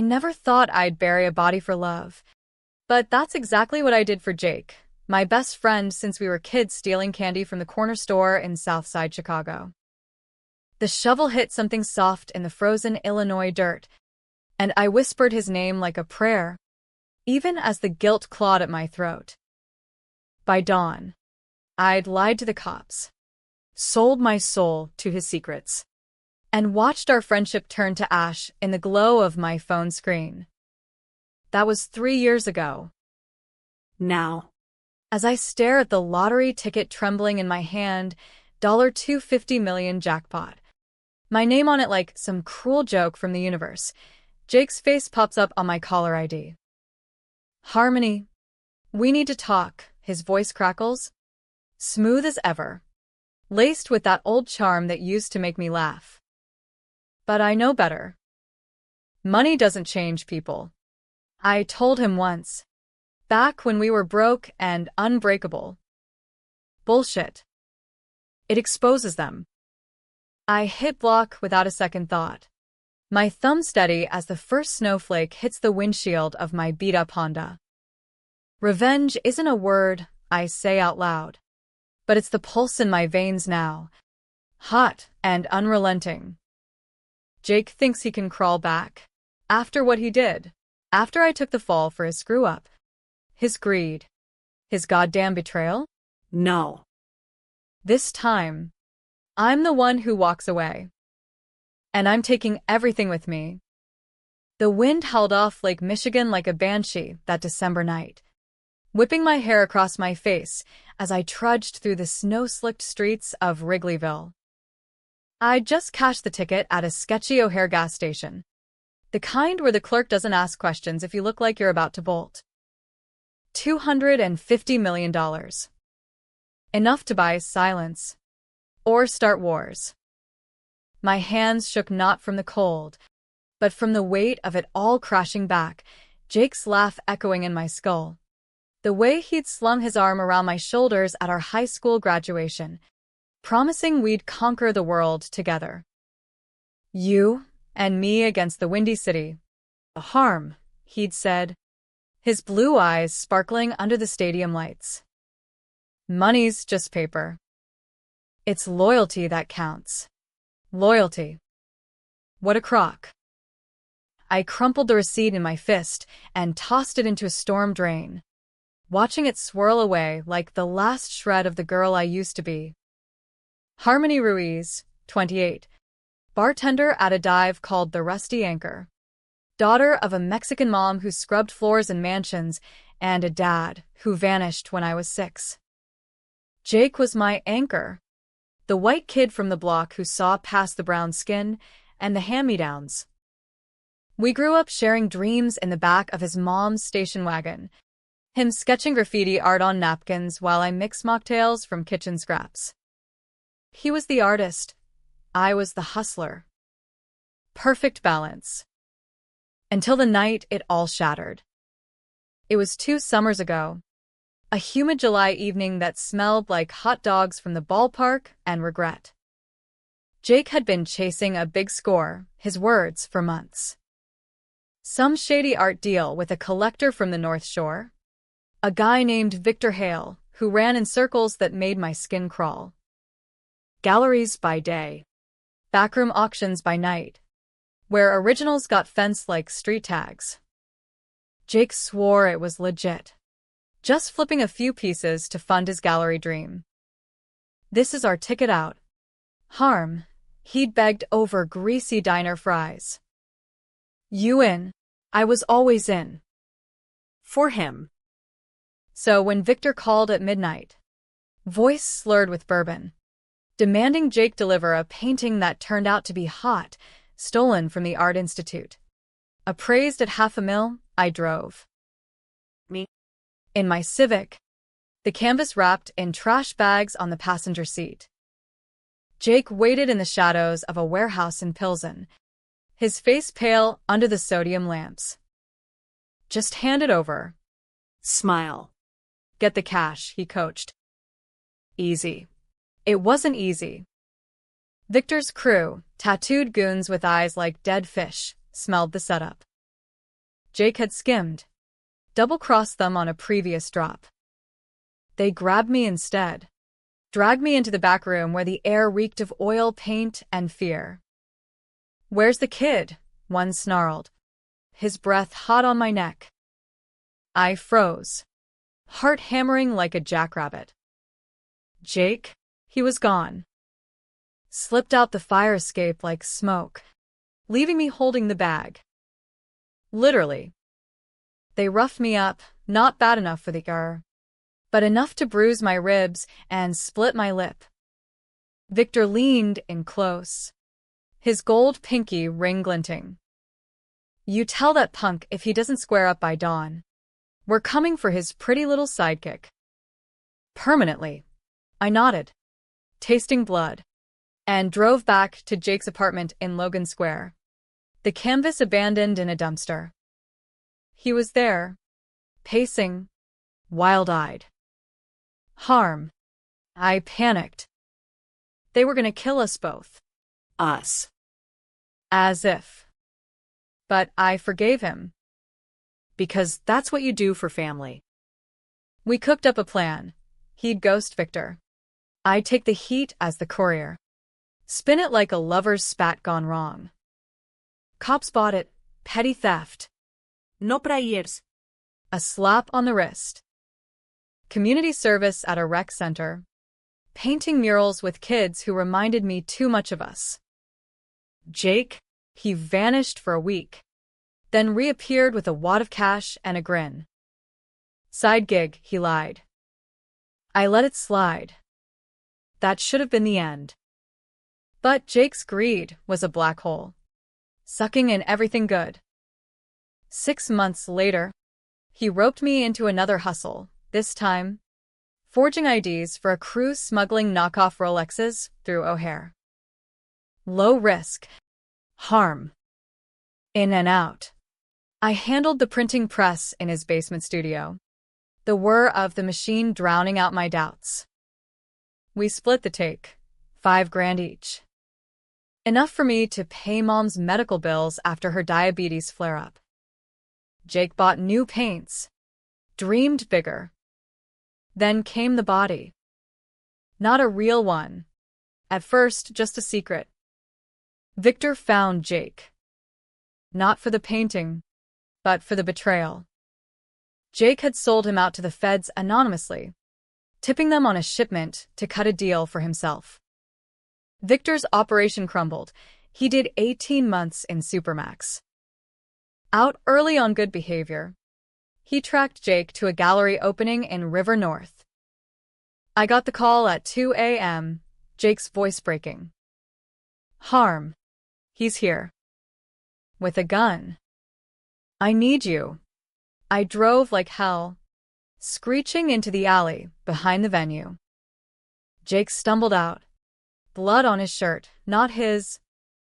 I never thought I'd bury a body for love. But that's exactly what I did for Jake, my best friend since we were kids stealing candy from the corner store in Southside Chicago. The shovel hit something soft in the frozen Illinois dirt, and I whispered his name like a prayer, even as the guilt clawed at my throat. By dawn, I'd lied to the cops, sold my soul to his secrets, and watched our friendship turn to ash in the glow of my phone screen. That was 3 years ago. Now, as I stare at the lottery ticket trembling in my hand, $250 million jackpot, my name on it like some cruel joke from the universe, Jake's face pops up on my caller ID. Harmony, we need to talk, his voice crackles, smooth as ever, laced with that old charm that used to make me laugh. But I know better. Money doesn't change people. I told him once, back when we were broke and unbreakable. Bullshit. It exposes them. I hit block without a second thought, my thumb steady as the first snowflake hits the windshield of my beat-up Honda. Revenge isn't a word I say out loud, but it's the pulse in my veins now, hot and unrelenting. Jake thinks he can crawl back. After what he did, after I took the fall for his screw-up, his greed, his goddamn betrayal? No. This time, I'm the one who walks away. And I'm taking everything with me. The wind howled off Lake Michigan like a banshee that December night, whipping my hair across my face as I trudged through the snow-slicked streets of Wrigleyville. I just cashed the ticket at a sketchy O'Hare gas station, the kind where the clerk doesn't ask questions if you look like you're about to bolt. $250 million. Enough to buy silence. Or start wars. My hands shook not from the cold, but from the weight of it all crashing back, Jake's laugh echoing in my skull. The way he'd slung his arm around my shoulders at our high school graduation, promising we'd conquer the world together. You and me against the Windy City. Harm, he'd said, his blue eyes sparkling under the stadium lights. Money's just paper. It's loyalty that counts. Loyalty. What a crock. I crumpled the receipt in my fist and tossed it into a storm drain, watching it swirl away like the last shred of the girl I used to be. Harmony Ruiz, 28, bartender at a dive called the Rusty Anchor, daughter of a Mexican mom who scrubbed floors in mansions and a dad who vanished when I was 6. Jake was my anchor, the white kid from the block who saw past the brown skin and the hand-me-downs. We grew up sharing dreams in the back of his mom's station wagon, him sketching graffiti art on napkins while I mixed mocktails from kitchen scraps. He was the artist, I was the hustler. Perfect balance. Until the night it all shattered. It was 2 summers ago. A humid July evening that smelled like hot dogs from the ballpark and regret. Jake had been chasing a big score, his words, for months. Some shady art deal with a collector from the North Shore. A guy named Victor Hale, who ran in circles that made my skin crawl. Galleries by day. Backroom auctions by night, where originals got fenced like street tags. Jake swore it was legit. Just flipping a few pieces to fund his gallery dream. This is our ticket out. Harm, he'd begged over greasy diner fries. You in. I was always in. For him. So when Victor called at midnight, voice slurred with bourbon, demanding Jake deliver a painting that turned out to be hot, stolen from the Art Institute. Appraised at $500,000, I drove. Me. In my Civic, the canvas wrapped in trash bags on the passenger seat. Jake waited in the shadows of a warehouse in Pilsen, his face pale under the sodium lamps. Just hand it over. Smile. Get the cash, he coached. Easy. It wasn't easy. Victor's crew, tattooed goons with eyes like dead fish, smelled the setup. Jake had skimmed, double-crossed them on a previous drop. They grabbed me instead, dragged me into the back room where the air reeked of oil, paint, and fear. "Where's the kid?" one snarled, his breath hot on my neck. I froze, heart hammering like a jackrabbit. Jake? He was gone. Slipped out the fire escape like smoke, leaving me holding the bag. Literally. They roughed me up, not bad enough for the ER, but enough to bruise my ribs and split my lip. Victor leaned in close, his gold pinky ring glinting. "You tell that punk if he doesn't square up by dawn. We're coming for his pretty little sidekick." "Permanently." I nodded, tasting blood, and drove back to Jake's apartment in Logan Square, the canvas abandoned in a dumpster. He was there, pacing, wild-eyed. Harm. I panicked. They were going to kill us both. Us. As if. But I forgave him. Because that's what you do for family. We cooked up a plan. He'd ghost Victor. I'd take the heat as the courier. Spin it like a lover's spat gone wrong. Cops bought it. Petty theft. No prayers. A slap on the wrist. Community service at a rec center. Painting murals with kids who reminded me too much of us. Jake? He vanished for a week, then reappeared with a wad of cash and a grin. "Side gig," he lied. I let it slide. That should have been the end. But Jake's greed was a black hole, sucking in everything good. 6 months later, he roped me into another hustle, this time forging IDs for a crew smuggling knockoff Rolexes through O'Hare. Low risk. Harm. In and out. I handled the printing press in his basement studio, the whir of the machine drowning out my doubts. We split the take, $5,000 each. Enough for me to pay Mom's medical bills after her diabetes flare-up. Jake bought new paints, dreamed bigger. Then came the body. Not a real one. At first, just a secret. Victor found Jake. Not for the painting, but for the betrayal. Jake had sold him out to the feds anonymously, tipping them on a shipment to cut a deal for himself. Victor's operation crumbled. He did 18 months in Supermax. Out early on good behavior, he tracked Jake to a gallery opening in River North. I got the call at 2 a.m., Jake's voice breaking. "Harm. He's here. With a gun. I need you." I drove like hell, screeching into the alley behind the venue. Jake stumbled out, blood on his shirt, not his.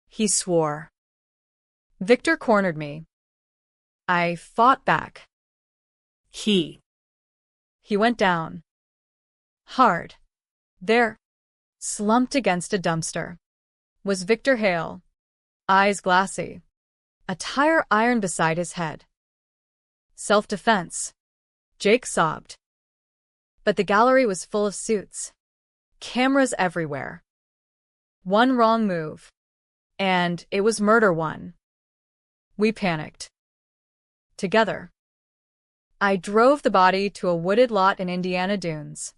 He swore. Victor cornered me. I fought back. He went down. Hard. There, slumped against a dumpster, was Victor Hale, eyes glassy, a tire iron beside his head. Self-defense. Jake sobbed. But the gallery was full of suits, cameras everywhere. One wrong move, and it was murder one. We panicked. Together. I drove the body to a wooded lot in Indiana Dunes,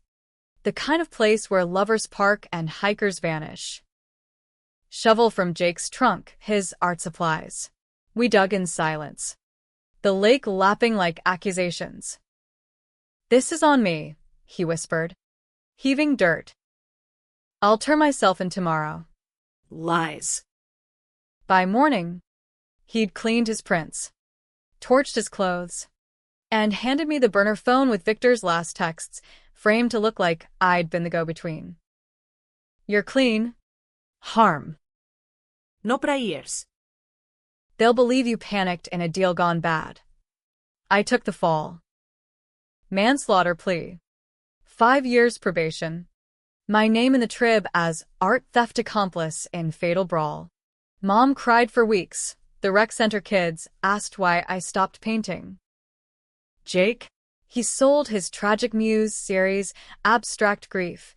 the kind of place where lovers park and hikers vanish. Shovel from Jake's trunk, his art supplies. We dug in silence, the lake lapping like accusations. "This is on me," he whispered, heaving dirt. "I'll turn myself in tomorrow." Lies. By morning, he'd cleaned his prints, torched his clothes, and handed me the burner phone with Victor's last texts, framed to look like I'd been the go-between. "You're clean. Harm. No prayers. They'll believe you panicked in a deal gone bad." I took the fall. Manslaughter plea. 5 years probation. My name in the trib as art theft accomplice in fatal brawl. Mom cried for weeks, The rec center kids asked why I stopped painting. Jake? He sold his Tragic Muse series, Abstract Grief.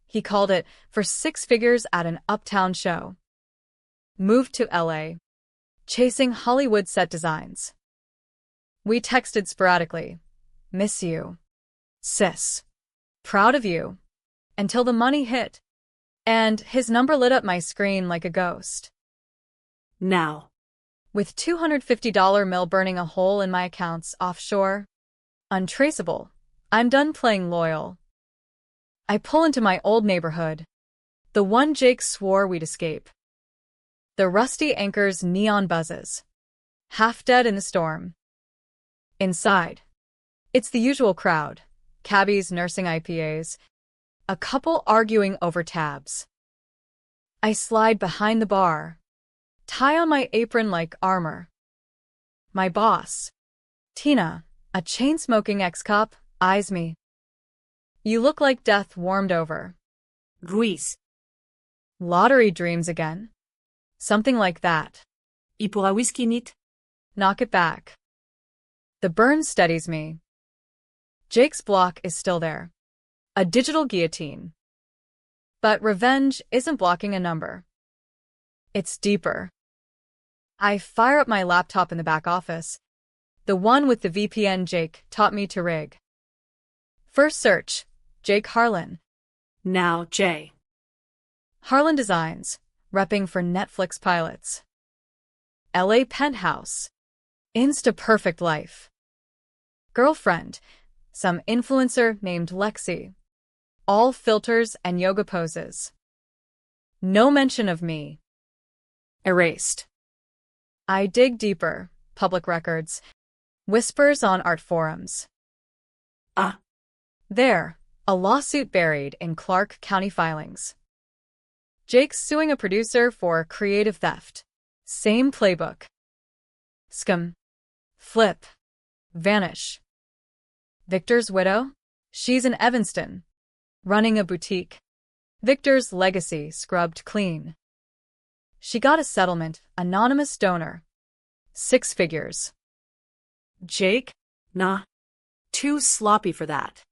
He called it for 6 figures at an uptown show. Moved to LA. Chasing Hollywood set designs. We texted sporadically. Miss you. Sis. Proud of you. Until the money hit. And his number lit up my screen like a ghost. Now. With $250 mil burning a hole in my accounts offshore. Untraceable. I'm done playing loyal. I pull into my old neighborhood. The one Jake swore we'd escape. The rusty anchor's neon buzzes. Half dead in the storm. Inside. It's the usual crowd. Cabbies nursing IPAs. A couple arguing over tabs. I slide behind the bar. Tie on my apron like armor. My boss, Tina, a chain-smoking ex-cop, eyes me. You look like death warmed over. Ruiz. Lottery dreams again? Something like that. Y pour un whisky neat? Knock it back. The burn steadies me. Jake's block is still there. A digital guillotine. But revenge isn't blocking a number. It's deeper. I fire up my laptop in the back office. The one with the VPN Jake taught me to rig. First search, Jake Harlan. Now Jay. Harlan Designs, repping for Netflix pilots. LA penthouse. Insta-perfect life. Girlfriend, some influencer named Lexi. All filters and yoga poses. No mention of me. Erased. I dig deeper, public records. Whispers on art forums. There, a lawsuit buried in Clark County filings. Jake's suing a producer for creative theft. Same playbook. Scum. Flip. Vanish. Victor's widow? She's in Evanston. Running a boutique. Victor's legacy scrubbed clean. She got a settlement, anonymous donor. 6 figures. Jake? Nah. Too sloppy for that.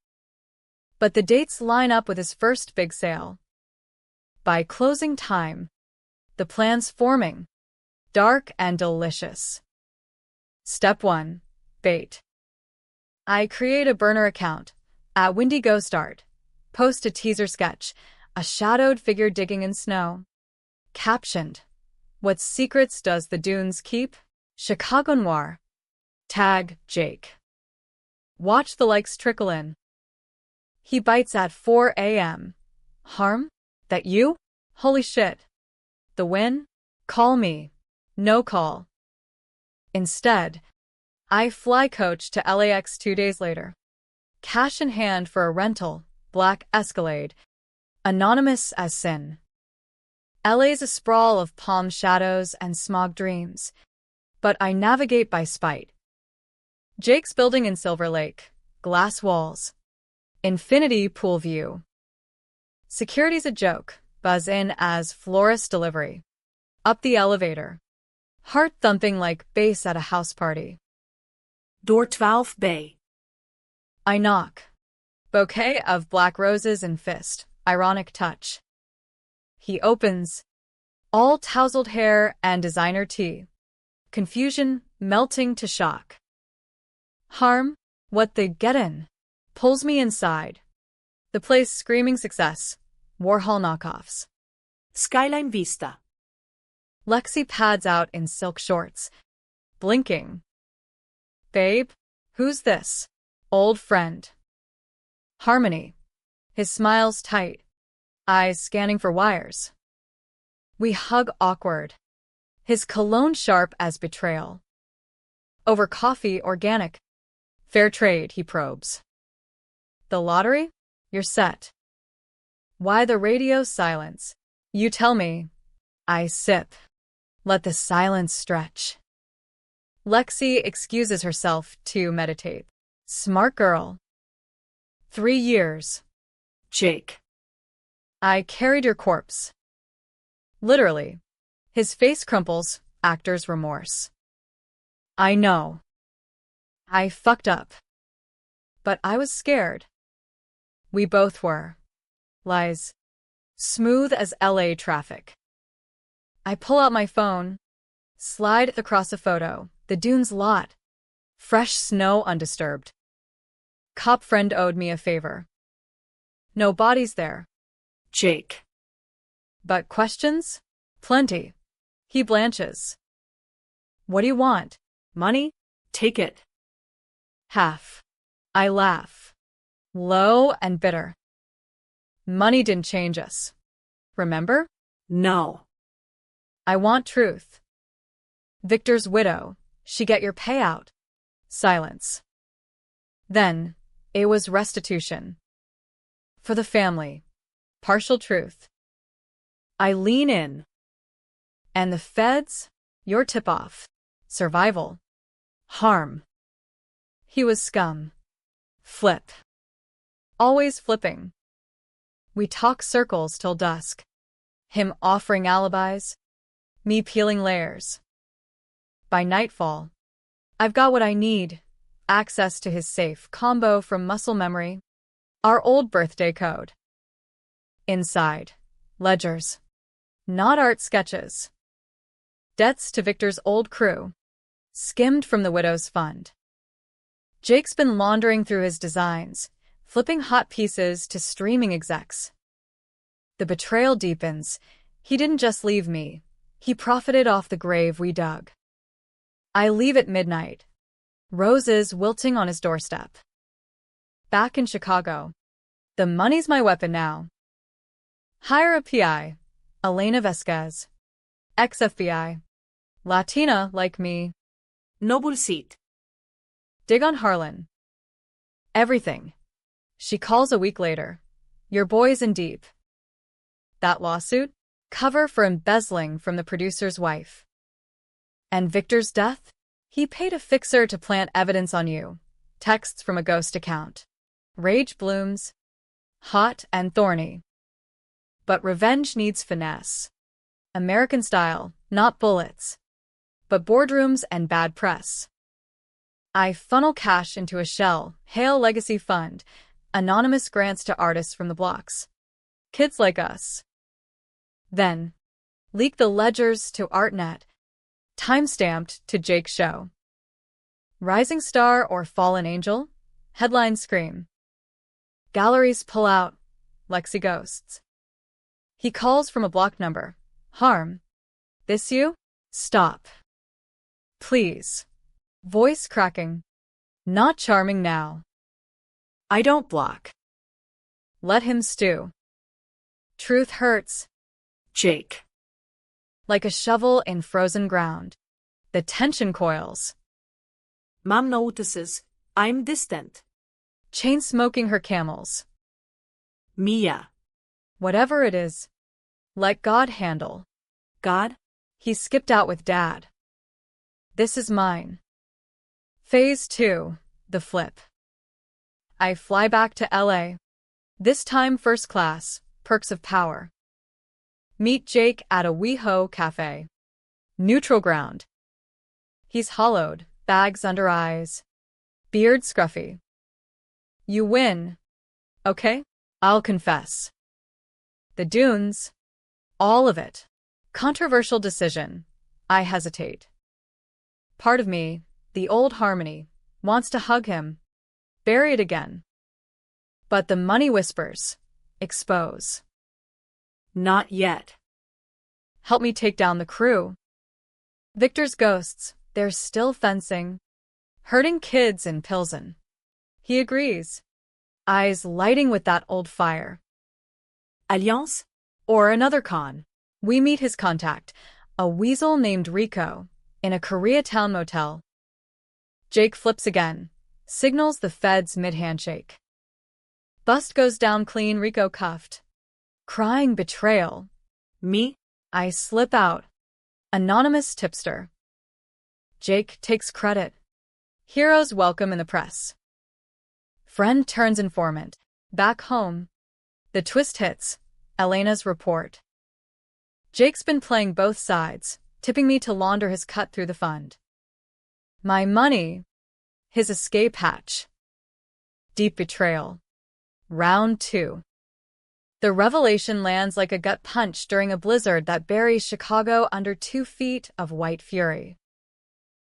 But the dates line up with his first big sale. By closing time, the plan's forming. Dark and delicious. Step 1. Bait. I create a burner account. At Windigo Start. Post a teaser sketch. A shadowed figure digging in snow. Captioned. What secrets does the dunes keep? Chicago Noir. Tag Jake. Watch the likes trickle in. He bites at 4 a.m. Harm? That you? Holy shit. The win? Call me. No call. Instead, I fly coach to LAX 2 days later. Cash in hand for a rental, black Escalade. Anonymous as sin. LA's a sprawl of palm shadows and smog dreams. But I navigate by spite. Jake's building in Silver Lake. Glass walls. Infinity pool view. Security's a joke. Buzz in as florist delivery. Up the elevator. Heart thumping like bass at a house party. Door 12B. I knock. Bouquet of black roses in fist. Ironic touch. He opens. All tousled hair and designer tea. Confusion melting to shock. Harm? What the get in? Pulls me inside. The place screaming success. Warhol knockoffs. Skyline Vista. Lexi pads out in silk shorts. Blinking. Babe? Who's this? Old friend. Harmony. His smile's tight. Eyes scanning for wires. We hug awkward. His cologne sharp as betrayal. Over coffee organic. Fair trade, he probes. The lottery? You're set. Why the radio silence? You tell me. I sip. Let the silence stretch. Lexi excuses herself to meditate. Smart girl. 3 years. Jake. I carried your corpse. Literally. His face crumples, actor's remorse. I know. I fucked up. But I was scared. We both were. Lies. Smooth as LA traffic. I pull out my phone, slide across a photo, the dunes lot. Fresh snow undisturbed. Cop friend owed me a favor. No bodies there. Jake. But questions? Plenty. He blanches. What do you want? Money? Take it. Half. I laugh. Low and bitter. Money didn't change us. Remember? No. I want truth. Victor's widow. She get your payout. Silence. Then, it was restitution. For the family. Partial truth. I lean in. And the feds? Your tip-off. Survival. Harm. He was scum. Flip. Always flipping. We talk circles till dusk. Him offering alibis. Me peeling layers. By nightfall, I've got what I need. Access to his safe combo from muscle memory. Our old birthday code. Inside. Ledgers. Not art sketches. Debts to Victor's old crew. Skimmed from the widow's fund. Jake's been laundering through his designs, flipping hot pieces to streaming execs. The betrayal deepens. He didn't just leave me. He profited off the grave we dug. I leave at midnight. Roses wilting on his doorstep. Back in Chicago. The money's my weapon now. Hire a PI. Elena Vesquez. Ex-FBI. Latina like me. No bullshit. Dig on Harlan. Everything. She calls a week later. Your boy's in deep. That lawsuit? Cover for embezzling from the producer's wife. And Victor's death? He paid a fixer to plant evidence on you. Texts from a ghost account. Rage blooms. Hot and thorny. But revenge needs finesse. American style, not bullets. But boardrooms and bad press. I funnel cash into a shell, Hale Legacy Fund, anonymous grants to artists from the blocks. Kids like us. Then, leak the ledgers to ArtNet, time-stamped to Jake's show. Rising star or fallen angel? Headlines scream. Galleries pull out, Lexi ghosts. He calls from a block number. Harm. This you? Stop. Please. Voice cracking. Not charming now. I don't block. Let him stew. Truth hurts. Jake. Like a shovel in frozen ground. The tension coils. Mom notices I'm distant. Chain smoking her camels. Mia. Whatever it is. Let God handle. God? He skipped out with Dad. This is mine. Phase 2, the flip. I fly back to LA. This time first class, perks of power. Meet Jake at a WeHo cafe. Neutral ground. He's hollowed, bags under eyes. Beard scruffy. You win. Okay? I'll confess. The dunes. All of it. Controversial decision. I hesitate. Part of me, the old harmony, wants to hug him. Bury it again. But the money whispers. Expose. Not yet. Help me take down the crew. Victor's ghosts, they're still fencing. Hurting kids in Pilsen. He agrees. Eyes lighting with that old fire. Alliance? Or another con. We meet his contact, a weasel named Rico, in a Koreatown motel. Jake flips again, signals the feds mid-handshake. Bust goes down clean, Rico cuffed. Crying betrayal. Me? I slip out. Anonymous tipster. Jake takes credit. Heroes welcome in the press. Friend turns informant. Back home. The twist hits. Elena's report. Jake's been playing both sides, tipping me to launder his cut through the fund. My money, his escape hatch. Deep betrayal. Round 2. The revelation lands like a gut punch during a blizzard that buries Chicago under 2 feet of white fury.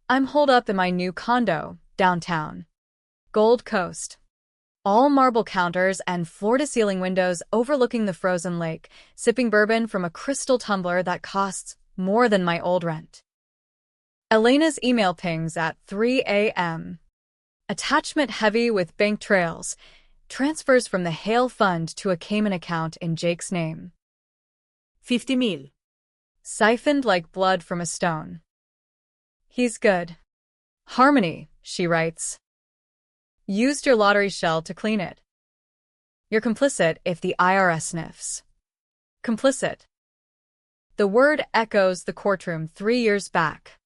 I'm holed up in my new condo, downtown. Gold Coast. All marble counters and floor-to-ceiling windows overlooking the frozen lake, sipping bourbon from a crystal tumbler that costs more than my old rent. Elena's email pings at 3 a.m. Attachment heavy with bank trails. Transfers from the Hale Fund to a Cayman account in Jake's name. 50,000. Siphoned like blood from a stone. He's good. Harmony, she writes. Used your lottery shell to clean it. You're complicit if the IRS sniffs. Complicit. The word echoes the courtroom 3 years back.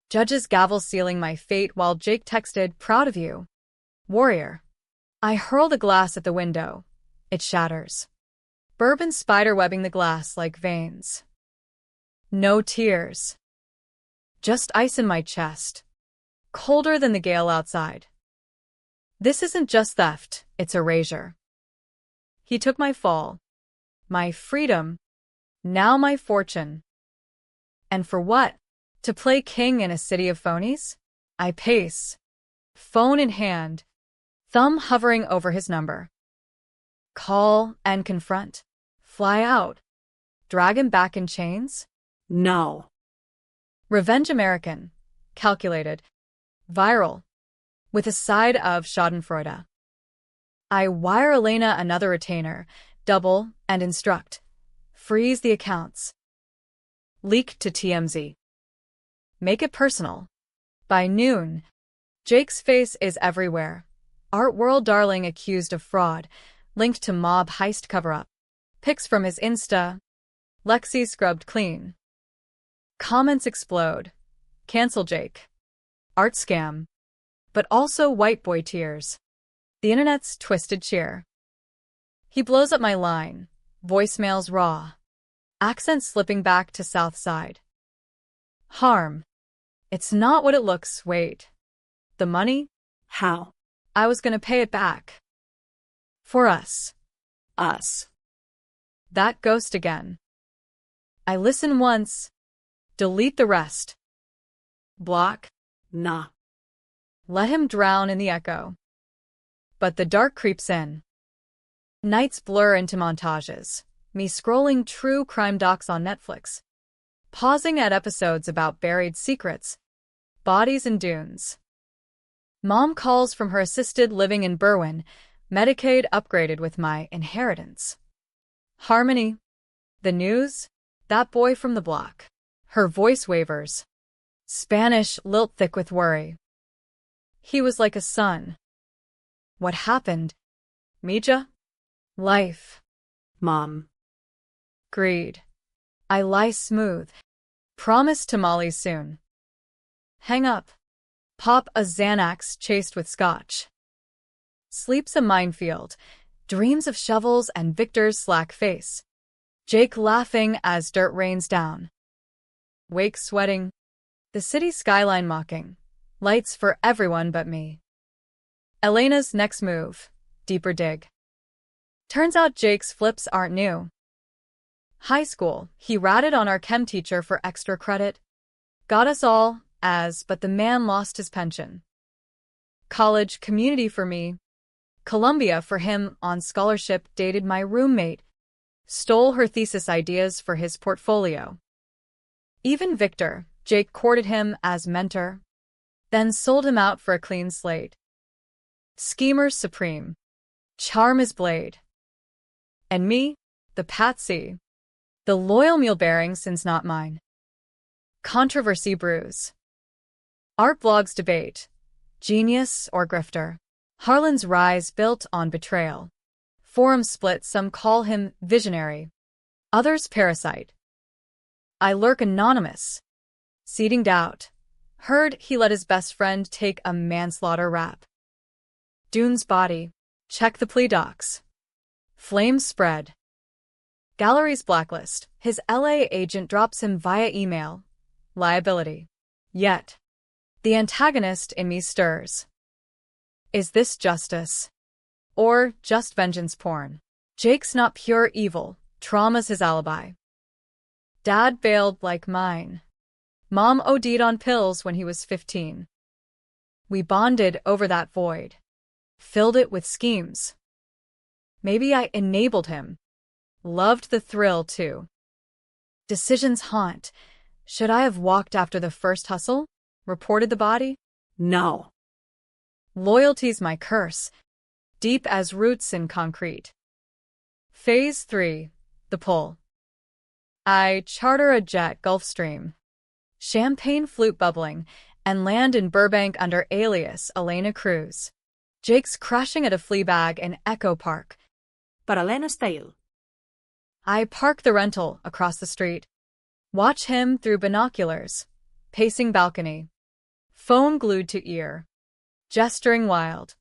Judge's gavel sealing my fate while Jake texted, "Proud of you. Warrior." I hurl the glass at the window. It shatters. Bourbon spiderwebbing the glass like veins. No tears. Just ice in my chest. Colder than the gale outside. This isn't just theft, it's erasure. He took my fall. My freedom. Now my fortune. And for what? To play king in a city of phonies? I pace. Phone in hand. Thumb hovering over his number. Call and confront. Fly out. Drag him back in chains? No. Revenge American. Calculated. Viral. With a side of schadenfreude. I wire Elena another retainer, double, and instruct. Freeze the accounts. Leak to TMZ. Make it personal. By noon, Jake's face is everywhere. Art world darling accused of fraud, linked to mob heist cover-up. Pics from his Insta. Lexi scrubbed clean. Comments explode. Cancel Jake. Art scam. But also white boy tears. The internet's twisted cheer. He blows up my line. Voicemails raw. Accent slipping back to South Side. Harm. It's not what it looks, wait. The money? How? I was gonna pay it back. For us. Us. That ghost again. I listen once. Delete the rest. Block. Nah. Let him drown in the echo. But the dark creeps in. Nights blur into montages. Me scrolling true crime docs on Netflix. Pausing at episodes about buried secrets. Bodies in dunes. Mom calls from her assisted living in Berwyn, Medicaid upgraded with my inheritance. Harmony. The news? That boy from the block. Her voice wavers. Spanish lilt thick with worry. He was like a son. What happened? Mija? Life. Mom. Greed. I lie smooth. Promise tamales soon. Hang up. Pop a Xanax chased with scotch. Sleep's a minefield. Dreams of shovels and Victor's slack face. Jake laughing as dirt rains down. Wake sweating. The city skyline mocking. Lights for everyone but me. Elena's next move. Deeper dig. Turns out Jake's flips aren't new. High school, he ratted on our chem teacher for extra credit. Got us all, but the man lost his pension. College, community for me. Columbia for him on scholarship, dated my roommate. Stole her thesis ideas for his portfolio. Even Victor, Jake courted him as mentor. Then sold him out for a clean slate. Schemer supreme. Charm his blade. And me, the patsy. The loyal mule bearing since not mine. Controversy brews. Art blogs debate. Genius or grifter. Harlan's rise built on betrayal. Forum split, some call him visionary. Others parasite. I lurk anonymous. Seeding doubt. Heard he let his best friend take a manslaughter rap. Dune's body. Check the plea docs. Flames spread. Gallery's blacklist. His LA agent drops him via email. liability. Yet, the antagonist in me stirs. Is this justice? Or just vengeance porn? Jake's not pure evil, trauma's his alibi. Dad bailed like mine. Mom OD'd on pills when he was 15. We bonded over that void. Filled it with schemes. Maybe I enabled him. Loved the thrill, too. Decisions haunt. Should I have walked after the first hustle? Reported the body? No. Loyalty's my curse. Deep as roots in concrete. Phase 3. The pull. I charter a jet Gulfstream. Champagne flute bubbling, and land in Burbank under alias Elena Cruz. Jake's crashing at a flea bag in Echo Park. But Elena's tail. I park the rental across the street. Watch him through binoculars. Pacing balcony. Phone glued to ear. Gesturing wild.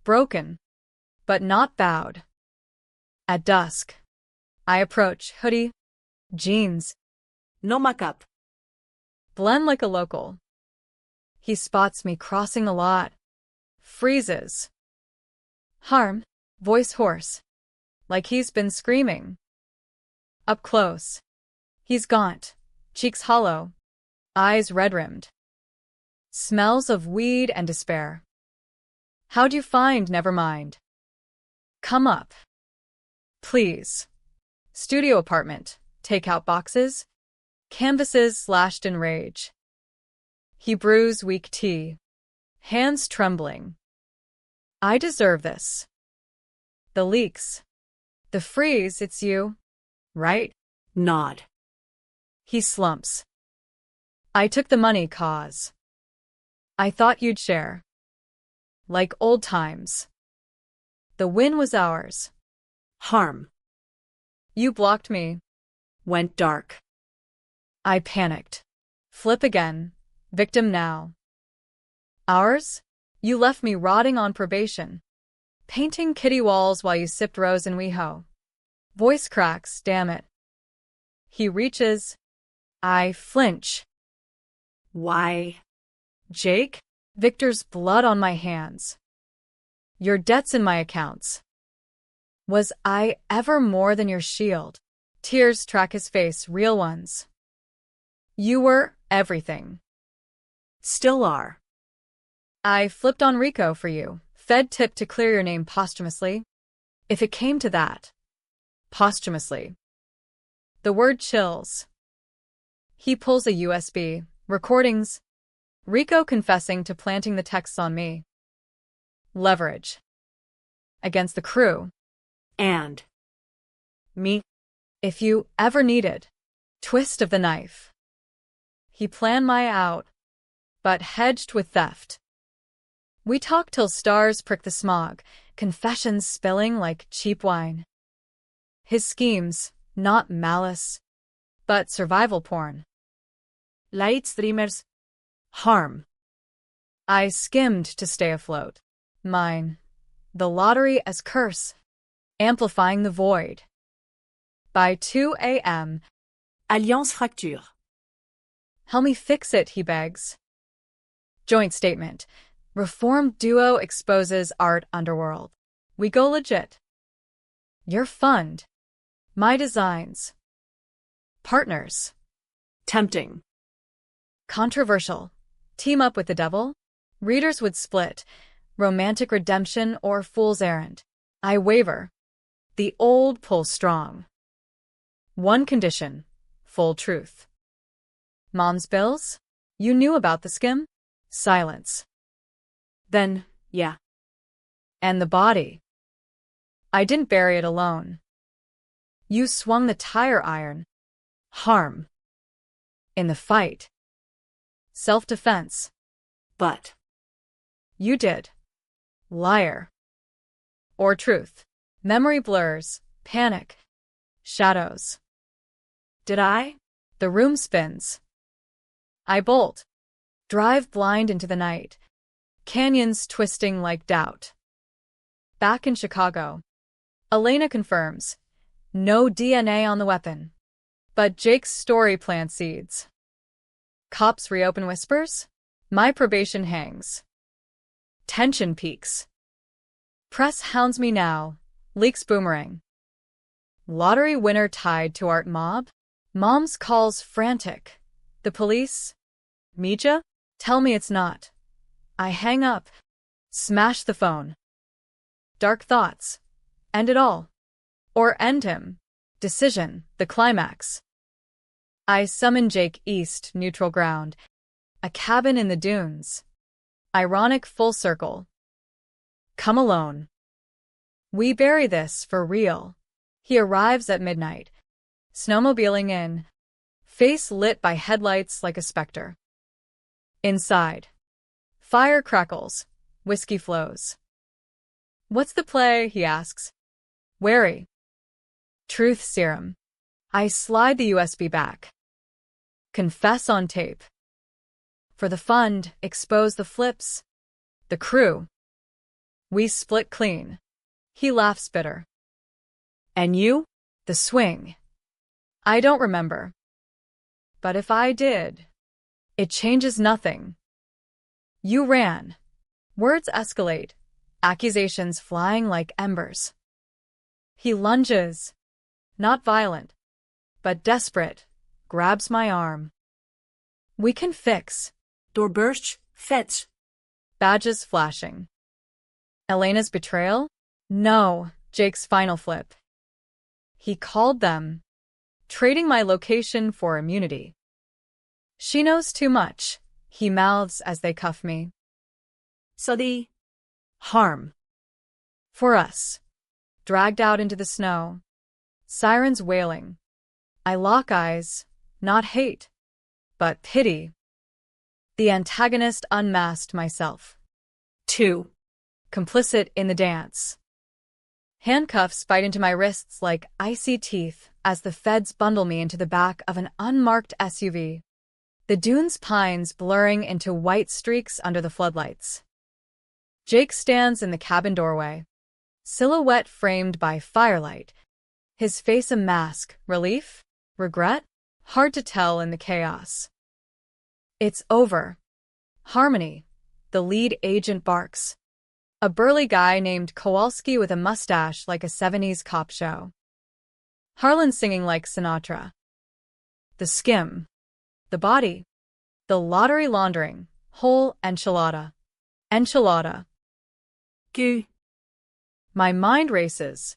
Broken, but not bowed. At dusk, I approach, hoodie, jeans, No makeup. blend like a local. He spots me crossing the lot, freezes. Harm, voice hoarse, like he's been screaming. Up close, he's gaunt, cheeks hollow, eyes red-rimmed. Smells of weed and despair. How'd you find never mind? Come up. Please. Studio apartment, takeout boxes, canvases slashed in rage. He brews weak tea, hands trembling. I deserve this. The leaks. The freeze, it's you, right? Nod. He slumps. I took the money, cause. I thought you'd share. Like old times. The win was ours. Harm. You blocked me. Went dark. I panicked. Flip again. Victim now. Ours? You left me rotting on probation. Painting kitty walls while you sipped rose in WeHo. Voice cracks, damn it. He reaches. I flinch. Why? Jake? Victor's blood on my hands. Your debts in my accounts. Was I ever more than your shield? Tears track his face, real ones. You were everything. Still are. I flipped on Rico for you, fed tip to clear your name posthumously. If it came to that. Posthumously. The word chills. He pulls a USB, recordings. Rico confessing to planting the texts on me. Leverage. Against the crew. And. Me. If you ever needed. Twist of the knife. He planned my out, but hedged with theft. We talked till stars prick the smog, confessions spilling like cheap wine. His schemes, not malice, but survival porn. Light streamers. Harm. I skimmed to stay afloat. Mine. The lottery as curse. Amplifying the void. By 2 a.m. Alliance fracture. Help me fix it, he begs. Joint statement. Reformed duo exposes art underworld. We go legit. Your fund. My designs. Partners. Tempting. Controversial. Team up with the devil? Readers would split. Romantic redemption or fool's errand. I waver. The old pull strong. One condition. Full truth. Mom's bills? You knew about the skim? Silence. Then, Yeah. and the body. I didn't bury it alone. You swung the tire iron. Harm. In the fight. Self-defense. But. You did. Liar. Or truth. Memory blurs. Panic. Shadows. Did I? The room spins. I bolt. Drive blind into the night. Canyons twisting like doubt. Back in Chicago. Elena confirms. No DNA on the weapon. But Jake's story plants seeds. Cops reopen whispers. My probation hangs. Tension peaks. Press hounds me now. Leaks boomerang. Lottery winner tied to art mob? Mom's calls frantic. The police? Media? Tell me it's not. I hang up. Smash the phone. Dark thoughts. End it all. Or end him. Decision, the climax. I summon Jake east, neutral ground. A cabin in the dunes. Ironic full circle. Come alone. We bury this for real. He arrives at midnight. Snowmobiling in. Face lit by headlights like a specter. Inside. Fire crackles. Whiskey flows. What's the play? He asks. Wary. Truth serum. I slide the USB back. Confess on tape. For the fund, expose the flips. The crew. We split clean. He laughs bitter. And you? The swing. I don't remember. But if I did, it changes nothing. You ran. Words escalate, accusations flying like embers. He lunges, not violent, but desperate, grabs my arm. We can fix. Doorburst, fetch. Badges flashing. Elena's betrayal? No, Jake's final flip. He called them, trading my location for immunity. She knows too much, he mouths as they cuff me. So the harm. For us. Dragged out into the snow. Sirens wailing. I lock eyes, not hate, but pity. The antagonist unmasked myself. 2. Complicit in the dance. Handcuffs bite into my wrists like icy teeth as the feds bundle me into the back of an unmarked SUV. The dunes pines blurring into white streaks under the floodlights. Jake stands in the cabin doorway, silhouette framed by firelight, his face a mask, relief, regret, hard to tell in the chaos. It's over. Harmony, the lead agent barks. A burly guy named Kowalski with a mustache like a 70s cop show. Harlan singing like Sinatra. The skim. The body. The lottery laundering. Whole enchilada. Enchilada. Q. My mind races.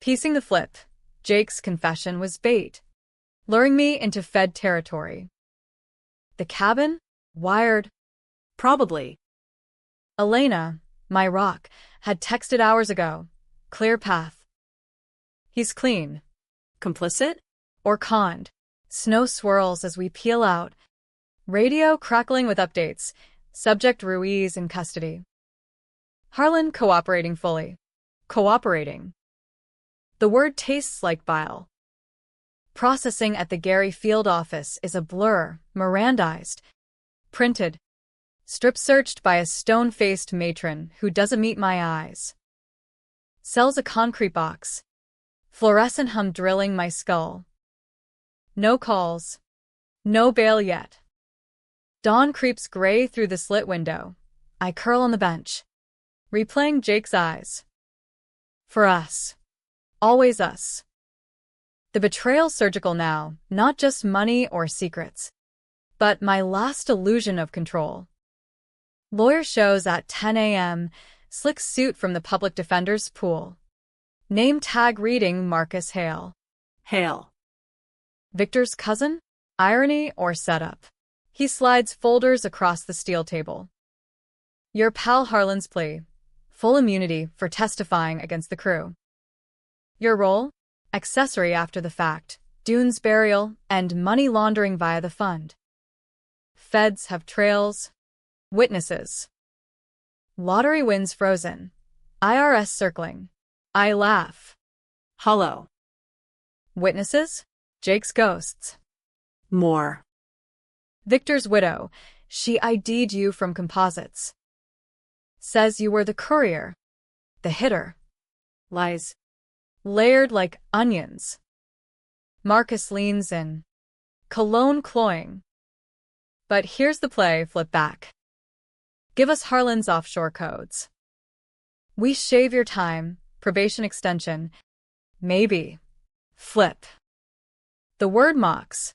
Piecing the flip. Jake's confession was bait, luring me into Fed territory. The cabin? Wired. Probably. Elena, my rock, had texted hours ago. Clear path. He's clean. Complicit? Or conned. Snow swirls as we peel out. Radio crackling with updates. Subject Ruiz in custody. Harlan cooperating fully. Cooperating. The word tastes like bile. Processing at the Gary Field office is a blur, Mirandized. Printed. Strip-searched by a stone-faced matron who doesn't meet my eyes. Sells a concrete box. Fluorescent hum drilling my skull. No calls. No bail yet. Dawn creeps gray through the slit window. I curl on the bench, replaying Jake's eyes. For us. Always us. The betrayal surgical now, not just money or secrets, but my last illusion of control. Lawyer shows at 10 a.m., slick suit from the public defender's pool. Name tag reading Marcus Hale. Hale. Victor's cousin? Irony or setup? He slides folders across the steel table. Your pal Harlan's plea. Full immunity for testifying against the crew. Your role? Accessory after the fact, Dune's burial, and money laundering via the fund. Feds have trails. Witnesses. Lottery wins frozen. IRS circling. I laugh. Hollow. Witnesses? Jake's ghosts. More. Victor's widow. She ID'd you from composites. Says you were the courier. The hitter. Lies. Layered like onions. Marcus leans in. Cologne cloying. But here's the play flip back. Give us Harlan's offshore codes. We shave your time, probation extension, maybe. Flip. The word mocks.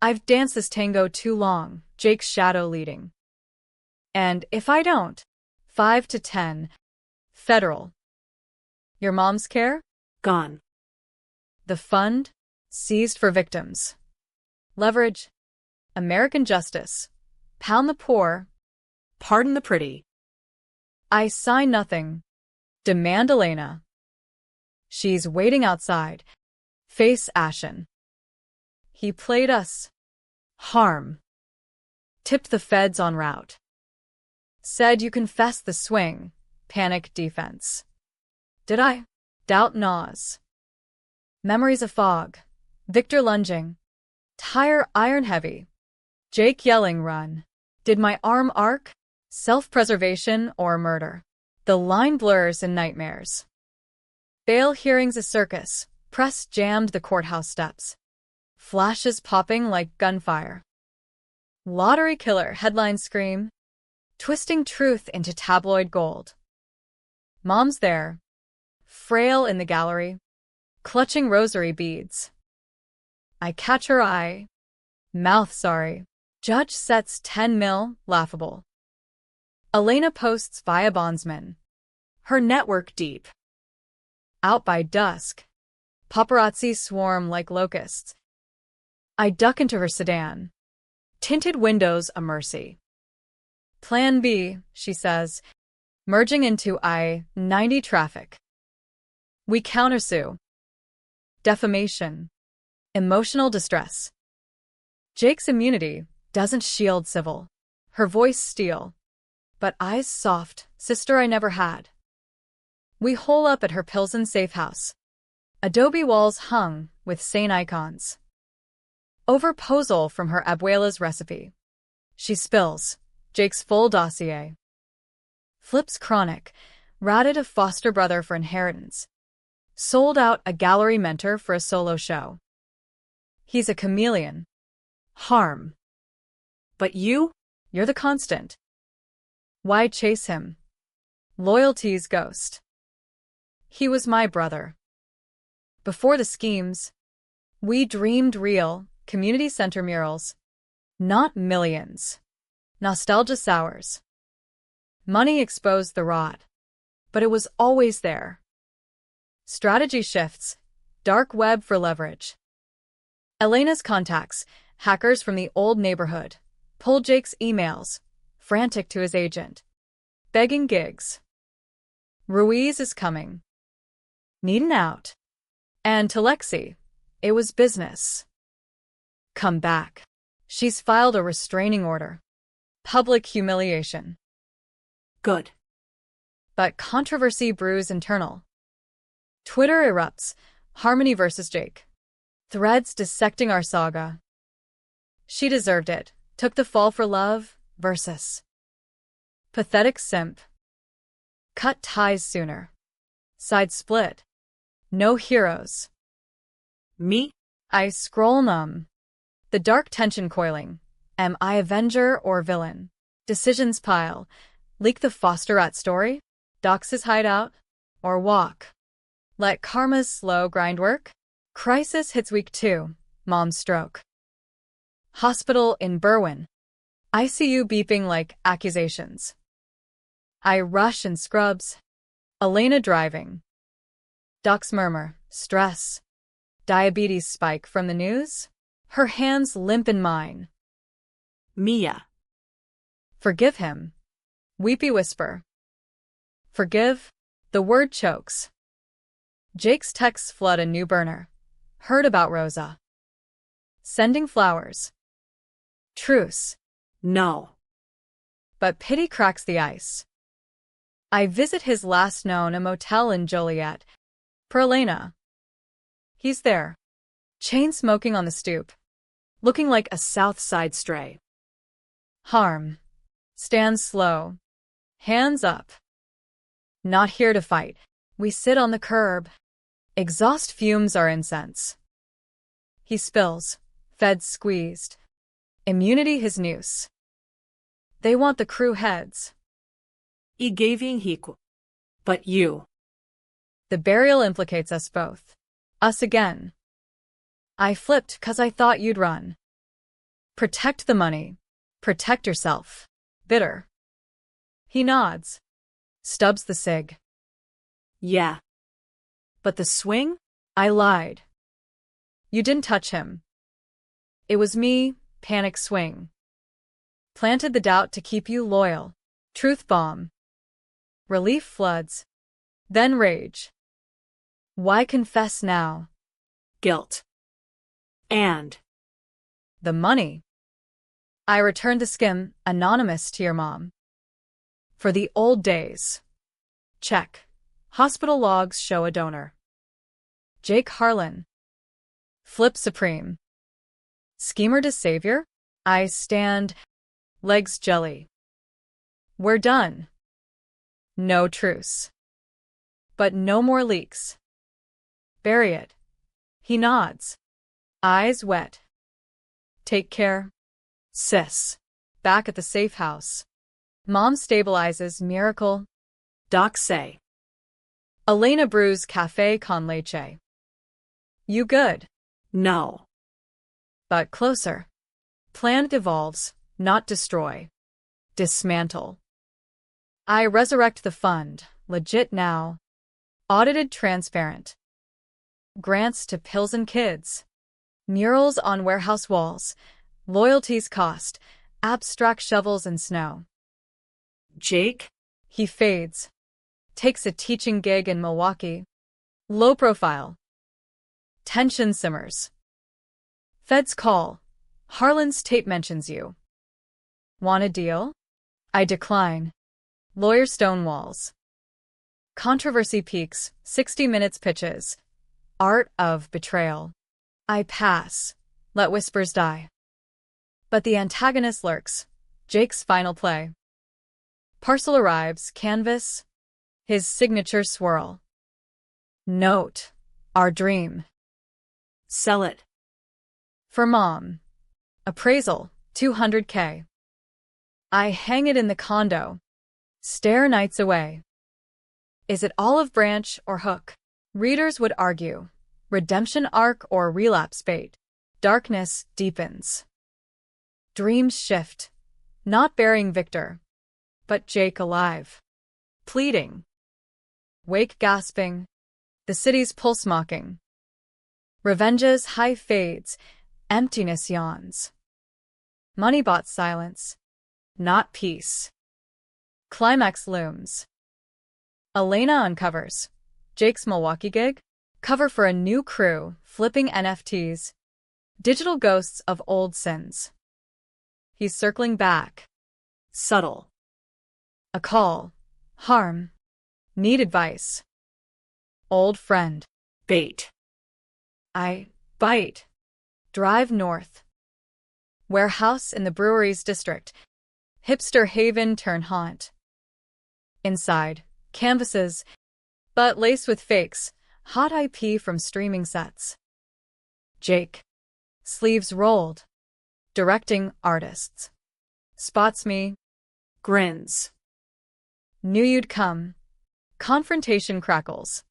I've danced this tango too long, Jake's shadow leading. And if I don't, 5 to 10. Federal. Your mom's care? Gone. The fund? Seized for victims. Leverage? American justice. Pound the poor. Pardon the pretty. I sign nothing. Demand Elena. She's waiting outside. Face ashen. He played us. Harm. Tipped the feds en route. Said you confessed the swing. Panic defense. Did I? Doubt gnaws. Memories a fog. Victor lunging. Tire iron heavy. Jake yelling run. Did my arm arc? Self-preservation or murder? The line blurs in nightmares. Bail hearings a circus. Press jammed the courthouse steps. Flashes popping like gunfire. Lottery killer headlines scream. Twisting truth into tabloid gold. Mom's there. Frail in the gallery. Clutching rosary beads. I catch her eye. Mouth sorry. Judge sets 10 mil, laughable. Elena posts via bondsman. Her network deep. Out by dusk. Paparazzi swarm like locusts. I duck into her sedan. Tinted windows a mercy. Plan B, she says, merging into I-90 traffic. We countersue. Defamation. Emotional distress. Jake's immunity doesn't shield civil. Her voice steel. But eyes soft, sister I never had. We hole up at her Pilsen safe house. Adobe walls hung with sane icons. Overposal from her abuela's recipe. She spills Jake's full dossier. Flips chronic, ratted a foster brother for inheritance. Sold out a gallery mentor for a solo show. He's a chameleon. Harm. But you're the constant. Why chase him? Loyalty's ghost. He was my brother. Before the schemes, we dreamed real, community center murals. Not millions. Nostalgia sours. Money exposed the rot. But it was always there. Strategy shifts. Dark web for leverage. Elena's contacts, hackers from the old neighborhood, pulled Jake's emails, frantic to his agent. Begging gigs. Ruiz is coming. Need an out. And to Lexi, it was business. Come back. She's filed a restraining order. Public humiliation. Good. But controversy brews internal. Twitter erupts. Harmony versus Jake. Threads dissecting our saga. She deserved it. Took the fall for love. Versus. Pathetic simp. Cut ties sooner. Side split. No heroes. Me? I scroll numb. The dark tension coiling. Am I avenger or villain? Decisions pile. Leak the foster rat story? Dox his hideout? Or walk? Let karma's slow grind work? Crisis hits week 2. Mom's stroke. Hospital in Berwyn. ICU beeping like accusations. I rush in scrubs. Elena driving. Doc's murmur. Stress. Diabetes spike from the news? Her hands limp in mine. Mia. Forgive him. Weepy whisper. Forgive? The word chokes. Jake's texts flood a new burner. Heard about Rosa. Sending flowers. Truce. No. But pity cracks the ice. I visit his last known a motel in Joliet. Per Elena. He's there. Chain smoking on the stoop. Looking like a South Side stray. Harm. Stands slow. Hands up. Not here to fight. We sit on the curb. Exhaust fumes our incense. He spills. Feds squeezed. Immunity his noose. They want the crew heads. I gaving hiku. But you. The burial implicates us both. Us again. I flipped 'cause I thought you'd run. Protect the money. Protect yourself. Bitter. He nods. Stubs the cig. Yeah. But the swing? I lied. You didn't touch him. It was me, panic swing. Planted the doubt to keep you loyal. Truth bomb. Relief floods. Then rage. Why confess now? Guilt. And. The money. I returned the skim, anonymous to your mom. For the old days. Check. Hospital logs show a donor. Jake Harlan. Flip supreme. Schemer to savior? I stand. Legs jelly. We're done. No truce. But no more leaks. Bury it. He nods. Eyes wet. Take care. Sis. Back at the safe house. Mom stabilizes miracle. Doc say. Elena brews café con leche. You good? No. But closer. Plan devolves, not destroy. Dismantle. I resurrect the fund, legit now. Audited transparent. Grants to pills and kids. Murals on warehouse walls. Loyalties cost. Abstract shovels in snow. Jake? He fades. Takes a teaching gig in Milwaukee. Low profile. Tension simmers. Feds call. Harlan's tape mentions you. Want a deal? I decline. Lawyer stonewalls. Controversy peaks, 60 minutes pitches. Art of betrayal. I pass. Let whispers die. But the antagonist lurks. Jake's final play. Parcel arrives, canvas. His signature swirl. Note. Our dream. Sell it. For mom. Appraisal, $200K. I hang it in the condo. Stare nights away. Is it olive branch or hook? Readers would argue. Redemption arc or relapse bait. Darkness deepens. Dreams shift. Not burying Victor. But Jake alive. Pleading. Wake gasping. The city's pulse mocking. Revenge's high fades. Emptiness yawns. Money bought silence. Not peace. Climax looms. Elena uncovers. Jake's Milwaukee gig? Cover for a new crew, flipping NFTs. Digital ghosts of old sins. He's circling back. Subtle. A call. Harm. Need advice. Old friend. Bait. I bite. Drive north. Warehouse in the brewery's district. Hipster haven turn haunt. Inside, canvases, but laced with fakes. Hot IP from streaming sets. Jake. Sleeves rolled. Directing artists. Spots me. Grins. Knew you'd come. Confrontation crackles.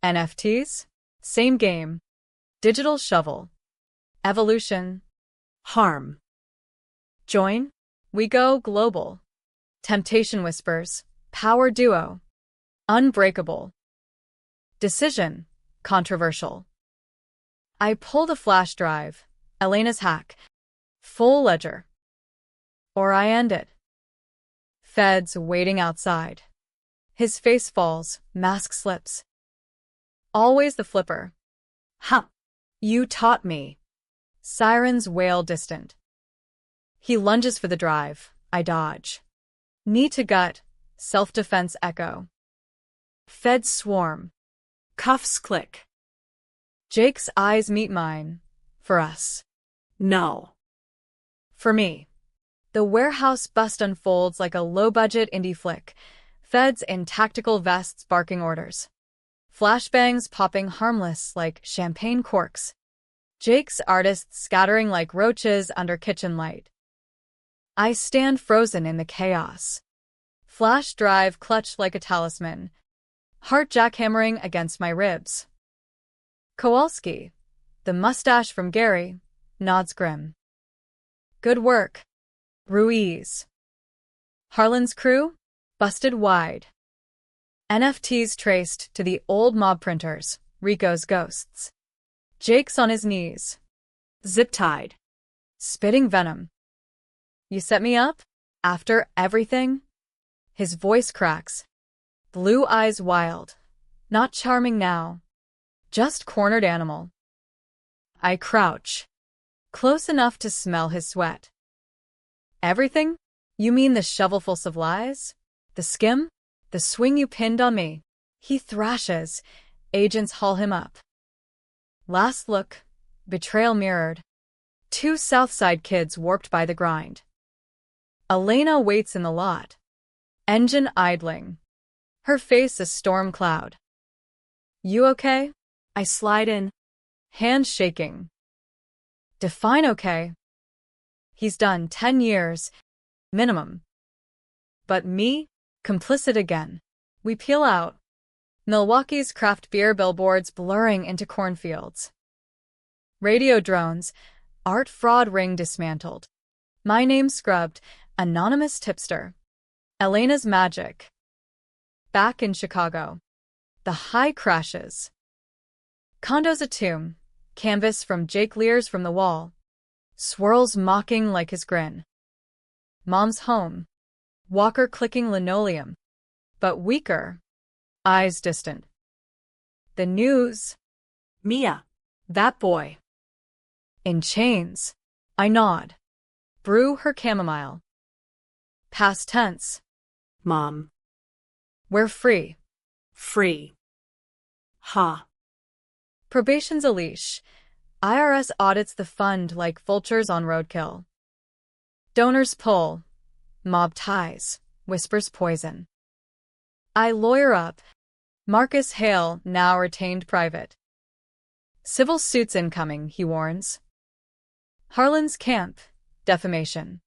NFTs? Same game. Digital shovel. Evolution. Harm. Join? We go global. Temptation whispers. Power duo. Unbreakable. Decision. Controversial. I pull the flash drive. Elena's hack. Full ledger. Or I end it. Feds waiting outside. His face falls, mask slips. Always the flipper. Huh. You taught me. Sirens wail distant. He lunges for the drive. I dodge. Knee to gut. Self-defense echo. Feds swarm. Cuffs click. Jake's eyes meet mine. For us. No. For me. The warehouse bust unfolds like a low-budget indie flick. Feds in tactical vests barking orders. Flashbangs popping harmless like champagne corks. Jake's artists scattering like roaches under kitchen light. I stand frozen in the chaos. Flash drive clutched like a talisman, heart jackhammering against my ribs. Kowalski, the mustache from Gary, nods grim. Good work, Ruiz. Harlan's crew? Busted wide. NFTs traced to the old mob printers, Rico's ghosts. Jake's on his knees. Zip-tied. Spitting venom. You set me up? After everything? His voice cracks. Blue eyes wild. Not charming now. Just cornered animal. I crouch. Close enough to smell his sweat. Everything? You mean the shovelfuls of lies? The skim? The swing you pinned on me? He thrashes. Agents haul him up. Last look. Betrayal mirrored. 2 Southside kids warped by the grind. Elena waits in the lot. Engine idling. Her face a storm cloud. You okay? I slide in. Hand shaking. Define okay. He's done 10 years. Minimum. But me? Complicit again. We peel out. Milwaukee's craft beer billboards blurring into cornfields. Radio drones. Art fraud ring dismantled. My name scrubbed. Anonymous tipster. Elena's magic. Back in Chicago. The high crashes. Condo's a tomb. Canvas from Jake leers from the wall. Swirls mocking like his grin. Mom's home. Walker clicking linoleum. But weaker. Eyes distant. The news. Mia. That boy. In chains. I nod. Brew her chamomile. Past tense. Mom. We're free. Free. Ha. Probation's a leash. IRS audits the fund like vultures on roadkill. Donors pull. Mob ties. Whispers poison. I lawyer up. Marcus Hale, now retained private. Civil suits incoming, he warns. Harlan's camp. Defamation.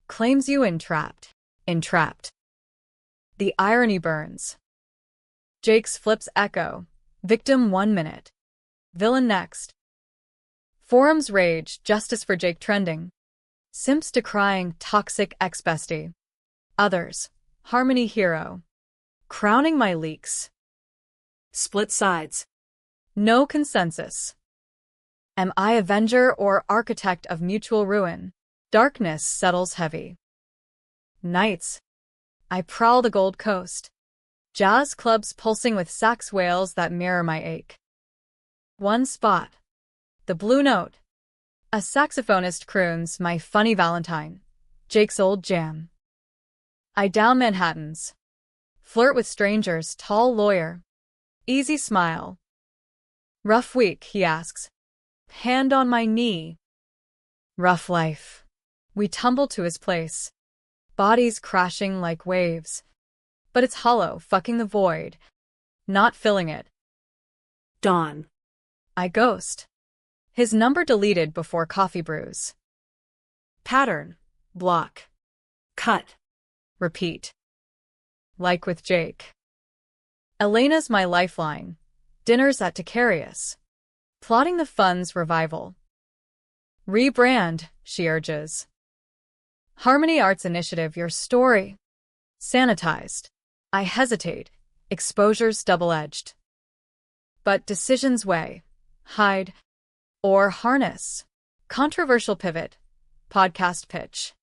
Claims you entrapped. Entrapped. The irony burns. Jake's flips echo. Victim 1 minute. Villain next. Forums rage, justice for Jake trending. Simps decrying toxic ex-bestie. Others. Harmony hero. Crowning my leaks. Split sides. No consensus. Am I avenger or architect of mutual ruin? Darkness settles heavy. Nights. I prowl the Gold Coast. Jazz clubs pulsing with sax wails that mirror my ache. One spot. The Blue Note. A saxophonist croons My Funny Valentine. Jake's old jam. I down Manhattans. Flirt with strangers, tall lawyer. Easy smile. Rough week, he asks. Hand on my knee. Rough life. We tumble to his place. Bodies crashing like waves. But it's hollow, fucking the void. Not filling it. Dawn. I ghost. His number deleted before coffee brews. Pattern. Block. Cut. Repeat. Like with Jake. Elena's my lifeline. Dinners at Ticarius. Plotting the fund's revival. Rebrand, she urges. Harmony Arts Initiative, your story. Sanitized. I hesitate. Exposure's double-edged. But decisions weigh. Hide. Or harness. Controversial pivot. Podcast pitch.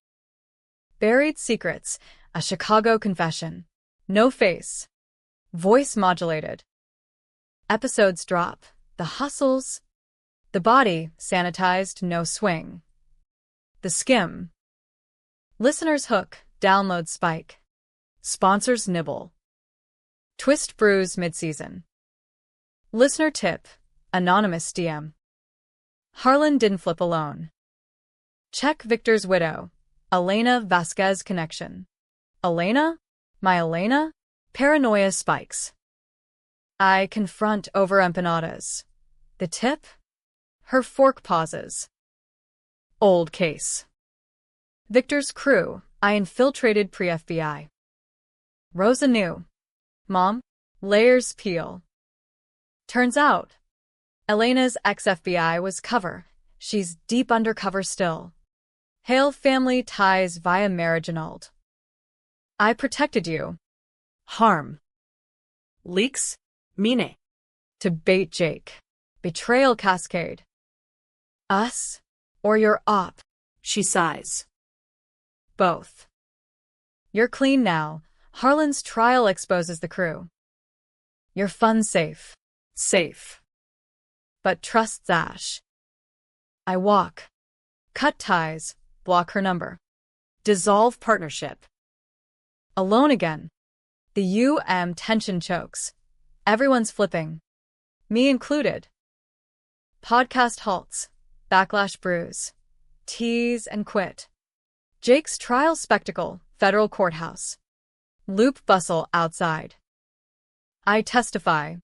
Buried secrets. A Chicago confession. No face. Voice modulated. Episodes drop. The hustles. The body, sanitized, no swing. The skim. Listeners hook, download spike. Sponsors nibble. Twist brews midseason. Listener tip, anonymous DM. Harlan didn't flip alone. Check Victor's widow, Elena Vasquez connection. Elena? My Elena? Paranoia spikes. I confront over empanadas. The tip? Her fork pauses. Old case. Victor's crew. I infiltrated pre-FBI. Rosa knew. Mom? Layers peel. Turns out, Elena's ex-FBI was cover. She's deep undercover still. Hail family ties via marriage annulled. I protected you. Harm. Leaks? Mine. To bait Jake. Betrayal cascade. Us? Or your op? She sighs. Both. You're clean now. Harlan's trial exposes the crew. Your fun's safe. Safe. But trust Ash. I walk. Cut ties. Block her number. Dissolve partnership. Alone again. The tension chokes. Everyone's flipping. Me included. Podcast halts. Backlash brews. Tease and quit. Jake's trial spectacle. Federal courthouse. Loop bustle outside. I testify.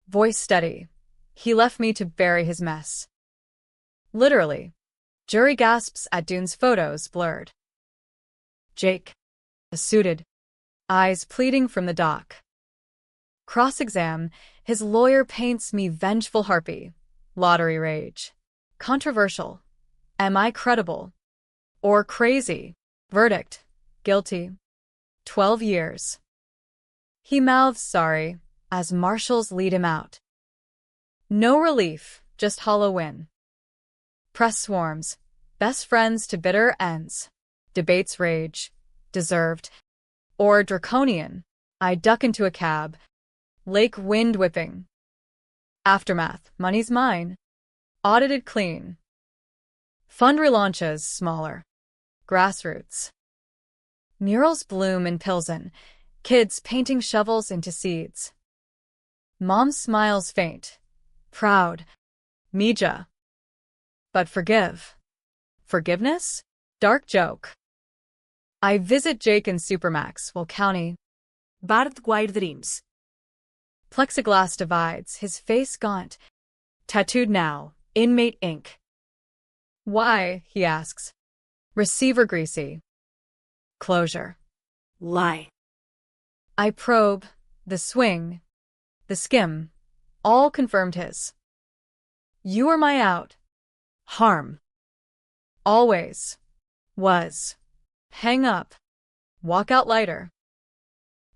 Voice steady. He left me to bury his mess. Literally. Jury gasps at Dune's photos blurred. Jake. Suited. Eyes pleading from the dock. Cross-exam, his lawyer paints me vengeful harpy. Lottery rage. Controversial. Am I credible? Or crazy? Verdict. Guilty. 12 years. He mouths sorry, as marshals lead him out. No relief, just hollow win. Press swarms. Best friends to bitter ends. Debates rage. Deserved. Or draconian. I duck into a cab. Lake wind whipping. Aftermath. Money's mine. Audited clean. Fund relaunches smaller. Grassroots. Murals bloom in Pilsen. Kids painting shovels into seeds. Mom smiles faint. Proud. Mija. But forgive. Forgiveness? Dark joke. I visit Jake in Supermaxwell County. Bard Guide Dreams. Plexiglass divides, his face gaunt. Tattooed now, inmate ink. Why, he asks. Receiver greasy. Closure. Lie. I probe, the swing, the skim, all confirmed his. You are my out. Harm. Always. Was. Hang up. Walk out lighter.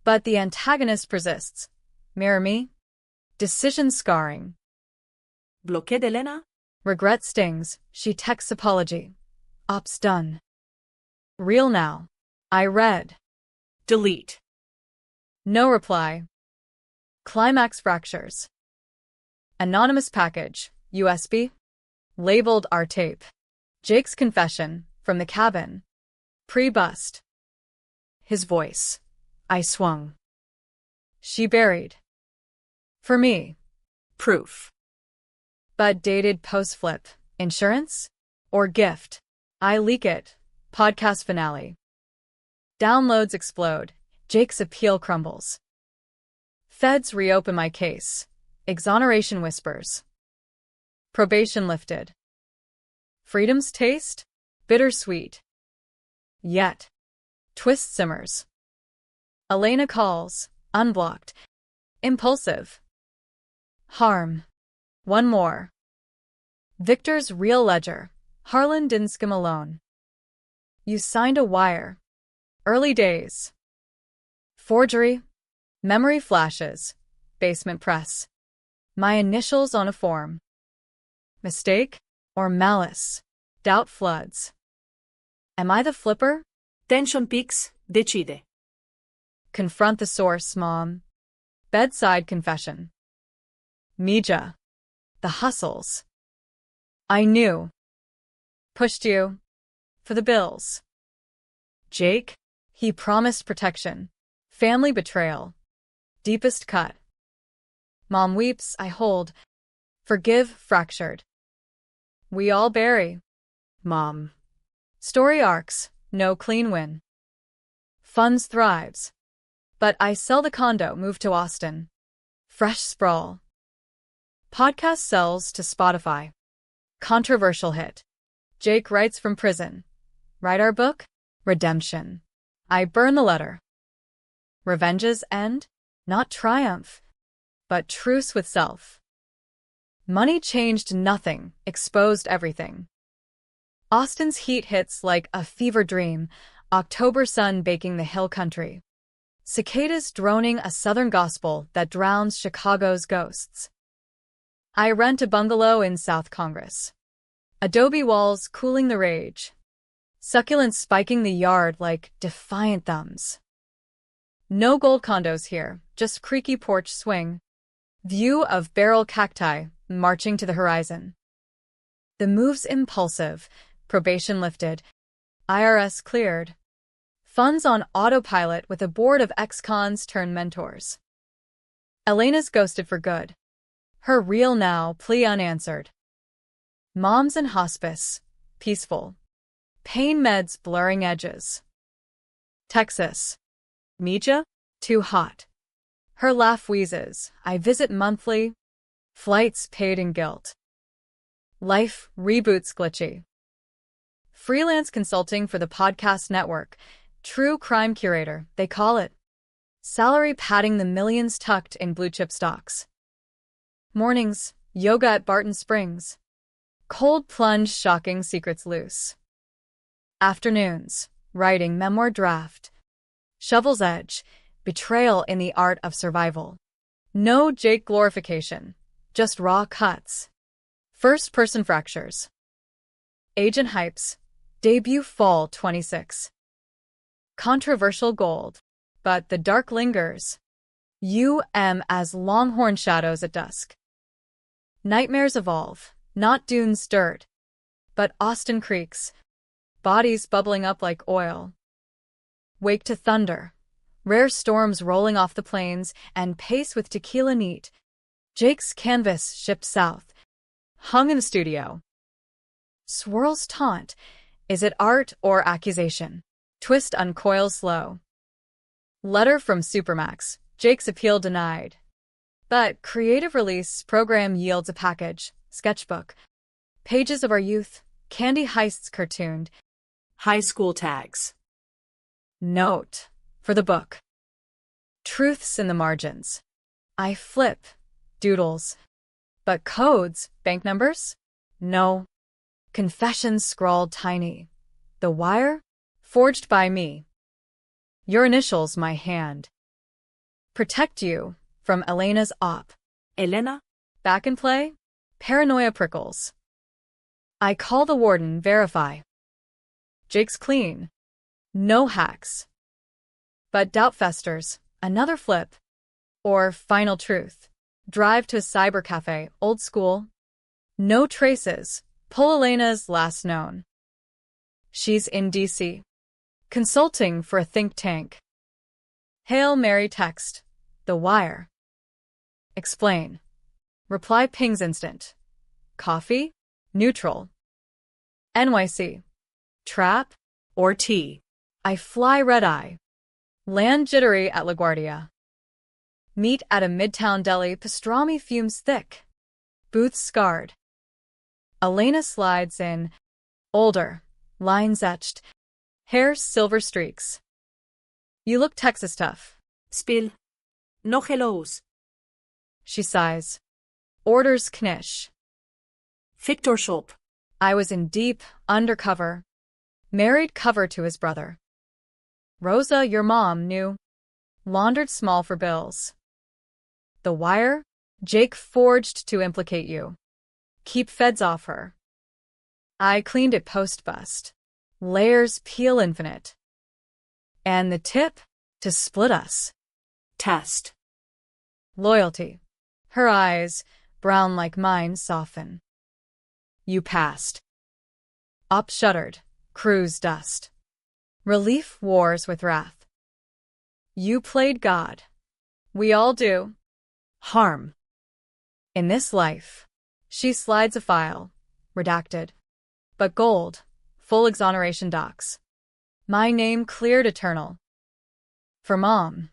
But the antagonist persists. Mirror me? Decision scarring. Bloqué de Elena? Regret stings, she texts apology. Ops done. Real now. I read. Delete. No reply. Climax fractures. Anonymous package, USB. Labeled our tape. Jake's confession, from the cabin. Pre-bust. His voice. I swung. She buried. For me. Proof. But dated post-flip. Insurance? Or gift? I leak it. Podcast finale. Downloads explode. Jake's appeal crumbles. Feds reopen my case. Exoneration whispers. Probation lifted. Freedom's taste? Bittersweet. Yet. Twist simmers. Elena calls. Unblocked. Impulsive. Harm. One more. Victor's real ledger. Harlan didn't skim alone. You signed a wire. Early days. Forgery. Memory flashes. Basement press. My initials on a form. Mistake? Or malice? Doubt floods. Am I the flipper? Tension peaks. Decide. Confront the source, Mom. Bedside confession. Mija. The hustles. I knew. Pushed you. For the bills. Jake? He promised protection. Family betrayal. Deepest cut. Mom weeps, I hold. Forgive, fractured. We all bury. Mom. Story arcs, no clean win. Funds thrives. But I sell the condo, move to Austin. Fresh sprawl. Podcast sells to Spotify. Controversial hit. Jake writes from prison. Write our book? Redemption. I burn the letter. Revenge's end? Not triumph, but truce with self. Money changed nothing, exposed everything. Austin's heat hits like a fever dream, October sun baking the hill country. Cicadas droning a southern gospel that drowns Chicago's ghosts. I rent a bungalow in South Congress. Adobe walls cooling the rage. Succulents spiking the yard like defiant thumbs. No gold condos here, just creaky porch swing. View of barrel cacti marching to the horizon. The move's impulsive, probation lifted, IRS cleared. Funds on autopilot with a board of ex-cons turned mentors. Elena's ghosted for good. Her real now plea unanswered. Mom's in hospice, peaceful. Pain meds blurring edges. Texas. Mija? Too hot. Her laugh wheezes. I visit monthly. Flights paid in guilt. Life reboots glitchy. Freelance consulting for the podcast network. True crime curator, they call it. Salary padding the millions tucked in blue-chip stocks. Mornings, yoga at Barton Springs. Cold plunge shocking secrets loose. Afternoons, writing memoir draft. Shovel's edge, betrayal in the art of survival. No Jake glorification, just raw cuts. First-person fractures. Agent hypes, debut fall 26. Controversial gold, but the dark lingers. As longhorn shadows at dusk. Nightmares evolve, not dunes dirt, but Austin creeks, bodies bubbling up like oil. Wake to thunder, rare storms rolling off the plains and pace with tequila neat. Jake's canvas shipped south, hung in the studio. Swirls taunt, is it art or accusation? Twist uncoils slow. Letter from Supermax, Jake's appeal denied. But creative release program yields a package, sketchbook. Pages of our youth, candy heists cartooned. High school tags. Note, for the book. Truths in the margins. I flip, doodles. But codes, bank numbers? No. Confessions scrawled tiny. The wire? Forged by me. Your initials, my hand. Protect you from Elena's op. Elena? Back in play? Paranoia prickles. I call the warden, verify. Jake's clean. No hacks. But doubt festers, another flip. Or final truth. Drive to a cyber cafe, old school. No traces, pull Elena's last known. She's in DC. Consulting for a think tank. Hail Mary text. The wire. Explain. Reply pings instant. Coffee? Neutral. NYC. Trap? Or T. I fly red-eye. Land jittery at LaGuardia. Meet at a midtown deli, pastrami fumes thick. Booths scarred. Elena slides in. Older. Lines etched. Hair silver streaks. You look Texas tough. Spill. No hellos. She sighs. Orders knish. Victor Shop. I was in deep, undercover. Married cover to his brother. Rosa, your mom, knew. Laundered small for bills. The wire? Jake forged to implicate you. Keep feds off her. I cleaned it post-bust. Layers peel infinite. And the tip? To split us. Test. Loyalty. Her eyes, brown like mine, soften. You passed. Op shuddered. Cruise dust. Relief wars with wrath. You played God. We all do. Harm. In this life. She slides a file. Redacted. But gold. Full exoneration docs. My name cleared eternal. For Mom.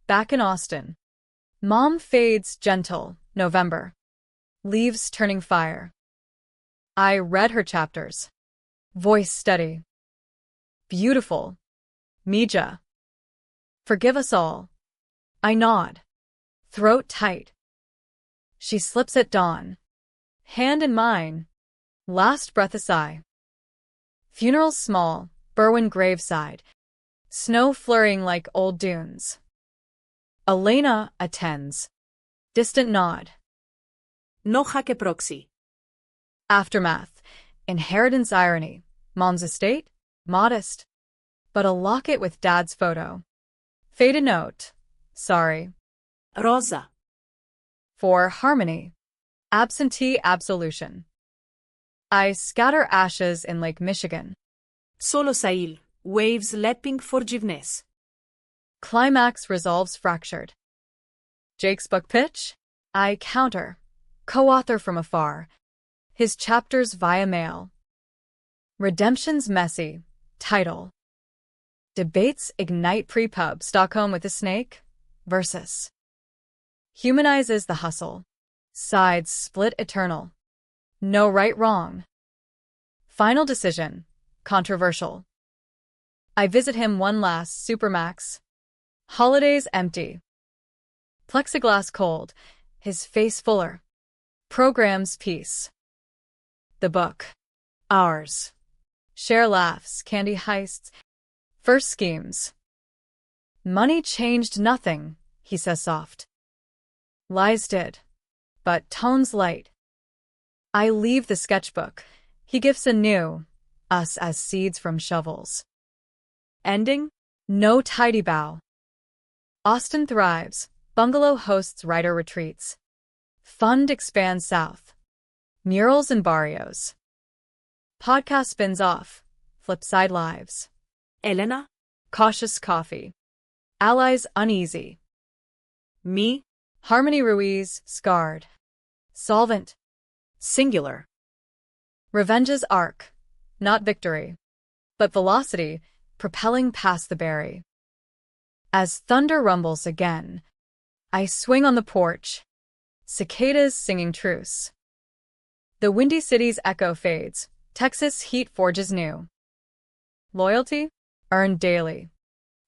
Back in Austin. Mom fades gentle, November. Leaves turning fire. I read her chapters. Voice steady. Beautiful. Mija. Forgive us all. I nod. Throat tight. She slips at dawn. Hand in mine. Last breath a sigh. Funeral small, Berwyn graveside. Snow flurrying like old dunes. Elena attends. Distant nod. No jaque proxy. Aftermath. Inheritance irony. Mom's estate? Modest. But a locket with dad's photo. Faded note. Sorry. Rosa. For harmony. Absentee absolution. I scatter ashes in Lake Michigan. Solo sail. Waves leaping forgiveness. Climax resolves fractured. Jake's book pitch? I counter. Co-author from afar. His chapters via mail. Redemption's messy. Title. Debates ignite pre-pub. Stockholm with a snake? Versus. Humanizes the hustle. Sides split eternal. No right wrong. Final decision. Controversial. I visit him one last Supermax. Holidays empty. Plexiglass cold. His face fuller. Programs peace. The book. Ours. Share laughs, candy heists. First schemes. Money changed nothing, he says soft. Lies did. But tones light. I leave the sketchbook. He gifts anew, us as seeds from shovels. Ending? No tidy bow. Austin thrives. Bungalow hosts writer retreats. Fund expands south. Murals and barrios. Podcast spins off. Flipside lives. Elena. Cautious coffee. Allies uneasy. Me. Harmony Ruiz, scarred. Solvent. Singular. Revenge's arc. Not victory. But velocity, propelling past the berry. As thunder rumbles again, I swing on the porch. Cicadas singing truce. The windy city's echo fades. Texas heat forges new. Loyalty? Earned daily.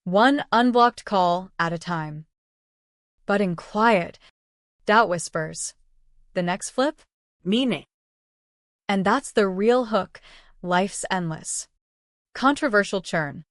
One unblocked call at a time. But in quiet, doubt whispers. The next flip? Mine. And that's the real hook. Life's endless. Controversial churn.